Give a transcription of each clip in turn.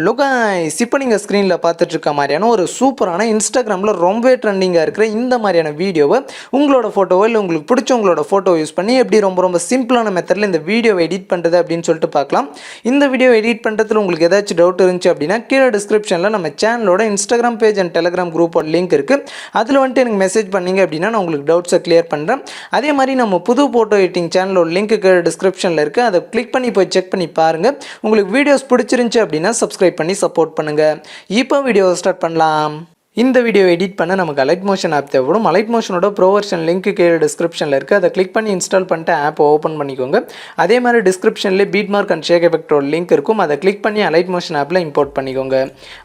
Look guys, இப்போ நீங்கள் ஸ்க்ரீனில் பார்த்துட்டு இருக்க மாதிரியான ஒரு சூப்பரான இன்ஸ்டாகிராமில் ரொம்பவே ட்ரெண்டிங்காக இருக்கிற இந்த மாதிரியான வீடியோவை உங்களோட ஃபோட்டோவோ இல்லை உங்களுக்கு பிடிச்சவங்களோட ஃபோட்டோ யூஸ் பண்ணி எப்படி ரொம்ப சிம்பிளான மெத்தடில் இந்த வீடியோவை எடிட் பண்ணுறது அப்படின்னு சொல்லிட்டு பார்க்கலாம். இந்த வீடியோ எடிட் பண்ணுறதுல உங்களுக்கு ஏதாச்சும் டவுட் இருந்துச்சு அப்படின்னா கீழே டிஸ்கிரிப்ஷனில் நம்ம சேனலோட இன்ஸ்டாகிராம் பேஜ் அண்ட் டெலிகிராம் குரூப்போட லிங்க் இருக்குது. அதில் வந்துட்டு எனக்கு மெசேஜ் பண்ணிங்க அப்படின்னா நான் உங்களுக்கு டவுட்ஸை கிளியர் பண்ணுறேன். அதே மாதிரி நம்ம புது ஃபோட்டோ எடிட்டிங் சேனலோட லிங்க் கீழே டிஸ்கிரிப்ஷனில் இருக்குது. அதை கிளிக் பண்ணி போய் செக் பண்ணி பாருங்கள். உங்களுக்கு வீடியோஸ் பிடிச்சிருந்துச்சு அப்படின்னா சப்ஸ்கிரைப் பண்ணி சப்போர்ட் பண்ணுங்க. இப்போ வீடியோ ஸ்டார்ட் பண்ணலாம். இந்த வீடியோ எடிட் பண்ண நமக்கு அலைட் மோஷன் ஆப் தேவைப்படும். அலைட் மோஷனோட ப்ரோ வெர்ஷன் லிங்க் கீழே டிஸ்கிரிப்ஷனில் இருக்குது. அதை கிளிக் பண்ணி இன்ஸ்டால் பண்ணிட்டு ஆப் ஓப்பன் பண்ணிக்கோங்க. அதே மாதிரி டிஸ்கிரிப்ஷன்லேயே பீட் மார்க் அண்ட் ஷேக் எஃபெக்டோட லிங்க் இருக்கும். அதை கிளிக் பண்ணி அலைட் மோஷன் ஆப்பில் இம்போர்ட் பண்ணிக்கோங்க.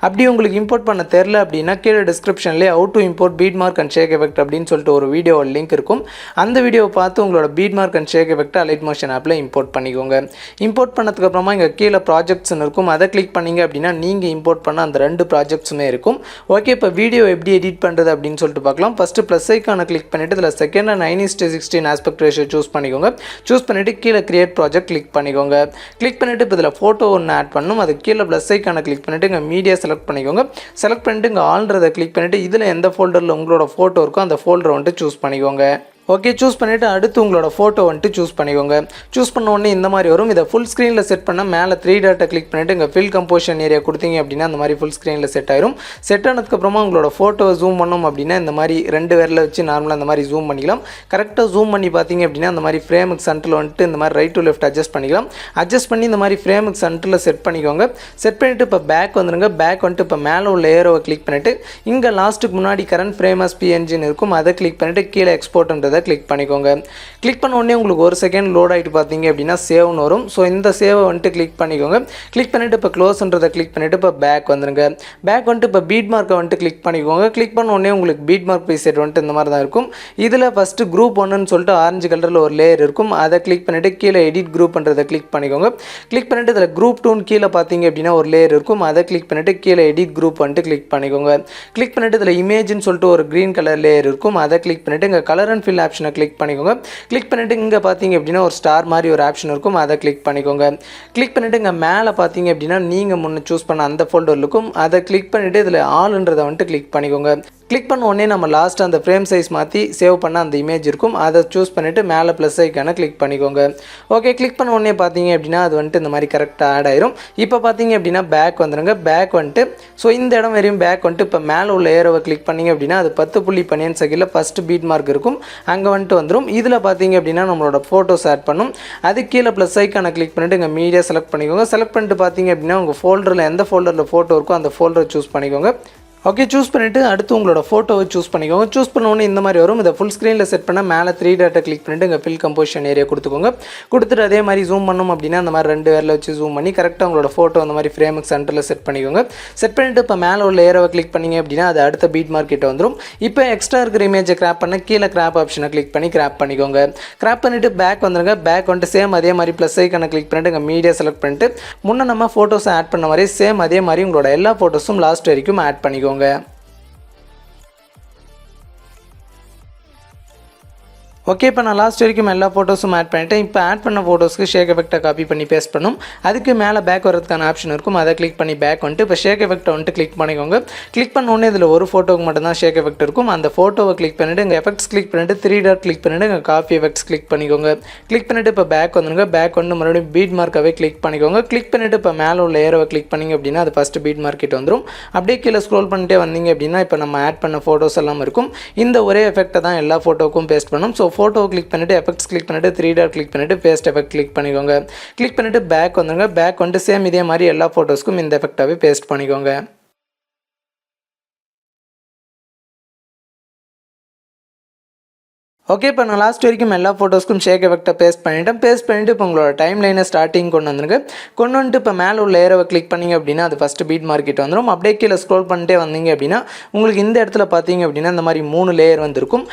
அப்படி உங்களுக்கு இம்போர்ட் பண்ண தெரில அப்படின்னா கீழே டிஸ்கிரிப்ஷன்லேயே how to import beat mark and shake effect அப்படின்னு சொல்லிட்டு ஒரு வீடியோ லிங்க் இருக்கும். அந்த வீடியோவை பார்த்து உங்களோட beat mark and shake effect Alight motion ஆப்பில் இம்போர்ட் பண்ணிக்கோங்க. இம்போர்ட் பண்ணதுக்கப்புறமா இங்கே கீழே ப்ராஜெக்ட்ஸ்னு இருக்கும். அதை கிளிக் பண்ணிங்க அப்படின்னா நீங்கள் இம்போர்ட் பண்ண அந்த 2 ப்ராஜெக்ட்ஸுமே இருக்கும். ஓகே, இப்போ வீடியோ எப்படி எடிட் பண்ணுறது அப்படின்னு சொல்லிட்டு பார்க்கலாம். ஃபஸ்ட்டு ப்ளஸ் ஐக்கான கிளிக் பண்ணிவிட்டு இதில் செகண்ட் 9:16 ஆஸ்பெக்ட் ரேஷியோ சூஸ் பண்ணிக்கோங்க. சூஸ் பண்ணிவிட்டு கீழே கிரியேட் ப்ராஜெக்ட் கிளிக் பண்ணிக்கோங்க. கிளிக் பண்ணிவிட்டு இப்போ இதில் ஃபோட்டோ ஒன்று ஆட் பண்ணணும். அது கீழே ப்ளஸ் ஐக்கான கிளிக் பண்ணிவிட்டு இங்கே மீடியா செலக்ட் பண்ணிக்கோங்க. செலக்ட் பண்ணிவிட்டு இங்கே ஆல்ன்றதை கிளிக் பண்ணிவிட்டு இதில் எந்த ஃபோல்டரில் உங்களோட ஃபோட்டோ இருக்கோ அந்த ஃபோல்டரை வந்துட்டு சூஸ் பண்ணிக்கோங்க. ஓகே, சூஸ் பண்ணிவிட்டு அடுத்து உங்களோட ஃபோட்டோ வந்துட்டு சூஸ் பண்ணிக்கோங்க. சூஸ் பண்ண உடனே இந்த மாதிரி வரும். இதை ஃபுல் ஸ்க்ரீனில் செட் பண்ணால் மேலே 3 டாட்டை கிளிக் பண்ணிவிட்டு இங்கே ஃபில் கம்போசிஷன் ஏரியா கொடுத்தீங்க அப்படின்னா அந்த மாதிரி ஃபுல் ஸ்க்ரீனில் செட் ஆயிரும். செட் ஆனதுக்கப்புறமா உங்களோட ஃபோட்டோவை ஜூம் பண்ணோம் அப்படின்னா இந்த மாதிரி 2 விரலை வச்சு நார்மலாக இந்த மாதிரி ஜூம் பண்ணிக்கலாம். கரெக்டாக ஜூம் பண்ணி பார்த்தீங்க அப்படின்னா இந்த மாதிரி ஃப்ரேமுக்கு சென்டரில் வந்துட்டு இந்த மாதிரி ரைட் டு லெஃப்ட் அட்ஜஸ்ட் பண்ணிக்கலாம். அட்ஜஸ்ட் பண்ணி இந்த மாதிரி ஃப்ரேமுக்கு சென்டரில் செட் பண்ணிக்கோங்க. செட் பண்ணிவிட்டு இப்போ பேக் வந்துடுங்க. பேக் வந்துட்டு இப்போ மேலே உள்ள ஏரோவை கிளிக் பண்ணிவிட்டு இங்கே லாஸ்ட்டுக்கு முன்னாடி கரண்ட் ஃப்ரேம் ஆஸ் PNG இருக்கும். அதை கிளிக் பண்ணிவிட்டு கீழே எக்ஸ்போர்ட்ன்றதை கிளிக் பண்ணிக்கோங்க. கிளிக் பண்ண உடனே உங்களுக்கு ஒரு செகண்ட் லோட் ஆகிட்டு பார்த்தீங்க அப்படின்னா சேவ்னு வரும். ஸோ இந்த சேவை வந்துட்டு கிளிக் பண்ணிக்கோங்க. கிளிக் பண்ணிவிட்டு இப்போ க்ளோஸ்ன்றதை கிளிக் பண்ணிவிட்டு இப்போ பேக் வந்துருங்க. பேக் வந்துட்டு இப்போ பீட் மார்க்கை வந்துட்டு கிளிக் பண்ணிக்கோங்க. கிளிக் பண்ண உடனே உங்களுக்கு பீட் மார்க் ப்ரீசெட் வந்துட்டு இந்த மாதிரி தான் இருக்கும். இதில் ஃபஸ்ட்டு குரூப் 1ன்னு சொல்லிட்டு ஆரஞ்சு கலரில் ஒரு லேயர் இருக்கும். அதை கிளிக் பண்ணிவிட்டு கீழே எடிட் குரூப்ன்றதை கிளிக் பண்ணிக்கோங்க. கிளிக் பண்ணிவிட்டு இதில் குரூப் 2ன்னு கீழே பார்த்தீங்க அப்படின்னா ஒரு லேயர் இருக்கும். அதை கிளிக் பண்ணிவிட்டு கீழே எடிட் குரூப் வந்துட்டு கிளிக் பண்ணிக்கோங்க. கிளிக் பண்ணிவிட்டு இதில் இமேஜ்னு சொல்லிட்டு ஒரு க்ரீன் கலர் லேயர் இருக்கும். அதை கிளிக் பண்ணிவிட்டு இங்கே கலர் அண்ட் ஃபில் ஆப்ஷனை கிளிக் பண்ணிக்கோங்க. கிளிக் பண்ணிவிட்டு இங்கே பார்த்தீங்க அப்படின்னா ஒரு ஸ்டார் மாதிரி ஒரு ஆப்ஷன் இருக்கும். அதை கிளிக் பண்ணிக்கோங்க. கிளிக் பண்ணிவிட்டு இங்கே மேலே பார்த்தீங்க அப்படின்னா நீங்கள் முன்னே சூஸ் பண்ண அந்த ஃபோல்டர் இருக்கும். அதை கிளிக் பண்ணிவிட்டு இதில் ஆல்ன்றதை வந்துட்டு கிளிக் பண்ணிக்கோங்க. கிளிக் பண்ண உடனே நம்ம லாஸ்ட்டு அந்த ஃப்ரேம் சைஸ் மாற்றி சேவ் பண்ண அந்த இமேஜ் இருக்கும். அதை சூஸ் பண்ணிவிட்டு மேலே ப்ளஸ் ஐக்கான கிளிக் பண்ணிக்கோங்க. ஓகே, கிளிக் பண்ண உடனே பார்த்தீங்க அப்படின்னா அது வந்துட்டு இந்த மாதிரி கரெக்டாக ஆட் ஆயிரும். இப்போ பார்த்தீங்க அப்படின்னா பேக் வந்துடுங்க. பேக் வந்துட்டு ஸோ இந்த இடம் வரையும் பேக் வந்துட்டு இப்போ மேலே உள்ள ஏரோவை கிளிக் பண்ணிங்க அப்படின்னா அது 10.12 செகண்டில் ஃபஸ்ட்டு பீட் மார்க் இருக்கும். அங்கே வந்துட்டு வந்துடும். இதில் பார்த்தீங்க அப்படின்னா நம்மளோட ஃபோட்டோஸ் ஆட் பண்ணும். அது கீழே ப்ளஸ் ஐக்கான கிளிக் பண்ணிவிட்டு இங்கே மீடியா செலக்ட் பண்ணிக்கோங்க. செலக்ட் பண்ணிட்டு பார்த்தீங்க அப்படின்னா உங்கள் ஃபோல்டரில் எந்த ஃபோல்டரில் ஃபோட்டோ இருக்கோ அந்த ஃபோல்டரை சூஸ் பண்ணிக்கோங்க. ஓகே, சூஸ் பண்ணிவிட்டு அடுத்து உங்களோட ஃபோட்டோவை சூஸ் பண்ணிக்கோங்க. சூஸ் பண்ணோன்னே இந்த மாதிரி வரும். இதை ஃபுல் ஸ்க்ரீனில் செட் பண்ணால் மேலே 3 டாட்டை கிளிக் பண்ணிவிட்டு இங்கே ஃபில் கம்போசிஷன் ஏரியா கொடுத்துக்கோங்க. கொடுத்துட்டு அதே மாதிரி ஜூம் பண்ணோம் அப்படின்னா அந்த மாதிரி 2 விரலை வச்சு ஜூம் பண்ணி கரெக்டாக உங்களோட ஃபோட்டோ அந்த மாதிரி ஃப்ரேமுக்கு சென்டரில் செட் பண்ணிக்கோங்க. செட் பண்ணிவிட்டு இப்போ மேலே உள்ள ஏரோவை கிளிக் பண்ணிங்க அப்படின்னா அது அடுத்த பீட் மார்க்கிட்ட வந்துடும். இப்போ எக்ஸ்ட்ரா இருக்கிற இமேஜை கிராப் பண்ண கீழே கிராப் ஆப்ஷனை கிளிக் பண்ணி கிராப் பண்ணிக்கோங்க. கிராப் பண்ணிவிட்டு பேக் வந்துடுங்க. பேக் வந்துட்டு சேம் அதே மாதிரி ப்ளஸ் ஐக்கான கிளிக் பண்ணிவிட்டு இங்கே மீடியா செலக்ட் பண்ணிட்டு முன்னே நம்ம ஃபோட்டோஸை ஆட் பண்ண மாதிரி சேம் அதே மாதிரி உங்களோட எல்லா ஃபோட்டோஸும் லாஸ்ட் வரைக்கும் ஆட் பண்ணிக்கோங்க. ஓகே, இப்போ நான் லாஸ்ட் வரைக்கும் எல்லா ஃபோட்டோஸும் ஆட் பண்ணிவிட்டேன். இப்போ ஆட் பண்ண ஃபோட்டோஸ்க்கு ஷேக் எஃபெக்ட்டை காப்பி பண்ணி பேஸ்ட் பண்ணும். அதுக்கு மேலே பேக் வரதுக்கான ஆப்ஷன் இருக்கும். அதை கிளிக் பண்ணி பேக் வந்துட்டு இப்போ ஷேக் எஃபெக்ட்டை வந்துட்டு கிளிக் பண்ணிக்கோங்க. கிளிக் பண்ண உடனே இதில் ஒரு ஃபோட்டோக்கு மட்டும்தான் ஷேக் எஃபெக்ட் இருக்கும். அந்த ஃபோட்டோவை கிளிக் பண்ணிவிட்டு இங்கே எஃபெக்ட்ஸ் கிளிக் பண்ணிவிட்டு 3 டாட் கிளிக் பண்ணிவிட்டு இங்கே காப்பி எஃபெக்ட்ஸ் கிளிக் பண்ணிக்கோங்க. கிளிக் பண்ணிவிட்டு இப்போ பேக் வந்துடுங்க. பேக் வந்து மறுபடியும் பீட் மார்க்காகவே கிளிக் பண்ணிக்கோங்க. கிளிக் பண்ணிவிட்டு இப்போ மேலே உள்ள ஏரோவை கிளிக் பண்ணிங்க அப்படின்னா அது ஃபஸ்ட்டு பீட் மார்க்கிட்ட வந்துடும். அப்படியே கீழே ஸ்க்ரோல் பண்ணிட்டே வந்தீங்க அப்படின்னா இப்போ நம்ம ஆட் பண்ண ஃபோட்டோஸ் எல்லாம் இருக்கும். இந்த ஒரே எஃபெக்ட்டை தான் எல்லா ஃபோட்டோவுக்கும் பேஸ்ட் பண்ணும். ஸோ ஃபோட்டோவை கிளிக் பண்ணிவிட்டு எஃபெக்ட்ஸ் கிளிக் பண்ணிவிட்டு 3 டாட் கிளிக் பண்ணிவிட்டு பேஸ்ட் எஃபெக்ட் கிளிக் பண்ணிக்கோங்க. கிளிக் பண்ணிவிட்டு பேக் வந்துடுங்க. பேக் வந்துட்டு சேம் இதே மாதிரி எல்லா ஃபோட்டோஸ்க்கும் இந்த எஃபெக்டாகவே பேஸ்ட் பண்ணிக்கோங்க. ஓகே, இப்போ நான் லாஸ்ட் வரைக்கும் எல்லா ஃபோட்டோஸ்க்கும் ஷேக் எஃபெக்ட்டை பேஸ்ட் பண்ணிவிட்டேன். பேஸ்ட் பண்ணிவிட்டு இப்போ உங்களோட டைம் லைனை ஸ்டார்டிங் கொண்டு வந்துருங்க. கொண்டு வந்துட்டு இப்போ மேலே உள்ள ஏரோவை கிளிக் பண்ணிங்க அப்படின்னா அது ஃபஸ்ட்டு பீட் மார்க்கிட்ட வந்துடும். அப்படியே கீழே ஸ்க்ரோல் பண்ணிட்டே வந்தீங்க அப்படின்னா உங்களுக்கு இந்த இடத்துல பார்த்தீங்க அப்படின்னா இந்த மாதிரி 3 லேயர் வந்துருக்கும்.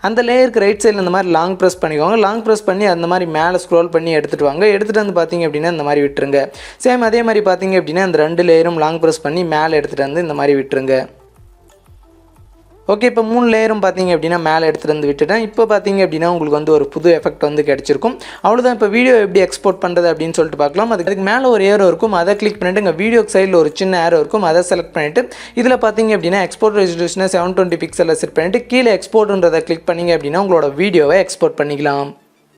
அந்த லேயருக்கு ரைட் சைடில் இந்த மாதிரி லாங் ப்ரெஸ் பண்ணிக்கோங்க. லாங் ப்ரெஸ் பண்ணி அந்த மாதிரி மேலே ஸ்க்ரோல் பண்ணி எடுத்துகிட்டு வாங்க. எடுத்துகிட்டு வந்து பார்த்திங்க அப்படின்னா இந்த மாதிரி விட்டுருங்க. சேம் அதே மாதிரி பார்த்திங்க அப்படின்னா அந்த 2 லேயரும் லாங் ப்ரெஸ் பண்ணி மேலே எடுத்துகிட்டு வந்து இந்த மாதிரி விட்டுருங்க. ஓகே, இப்போ 3 லேயரும் பார்த்திங்க அப்படின்னா மேலே எடுத்துகிட்டு வந்து விட்டுட்டேன். இப்போ பார்த்திங்க அப்படின்னா உங்களுக்கு வந்து ஒரு புது எஃபெக்ட் வந்து கிடச்சிருக்கும். அவ்வளோதான். இப்போ வீடியோ எப்படி எக்ஸ்போர்ட் பண்ணுறது அப்படின்னு சொல்லிட்டு பார்க்கலாம். அதுக்கு மேலே ஒரு ஏரோ இருக்கும், அதை கிளிக் பண்ணிவிட்டு இங்கே வீடியோக்கு சைடில் ஒரு சின்ன ஏரோ இருக்கும், அதை செலக்ட் பண்ணிவிட்டு இதில் பார்த்திங்க அப்படின்னா எக்ஸ்போர்ட் ரெசல்யூஷனை 720 பிக்சலில் செட் பண்ணிவிட்டு கீழே எக்ஸ்போர்ட்ன்றதை கிளிக் பண்ணிங்க அப்படின்னா உங்களோட வீடியோவை எக்ஸ்போர்ட் பண்ணிக்கலாம்.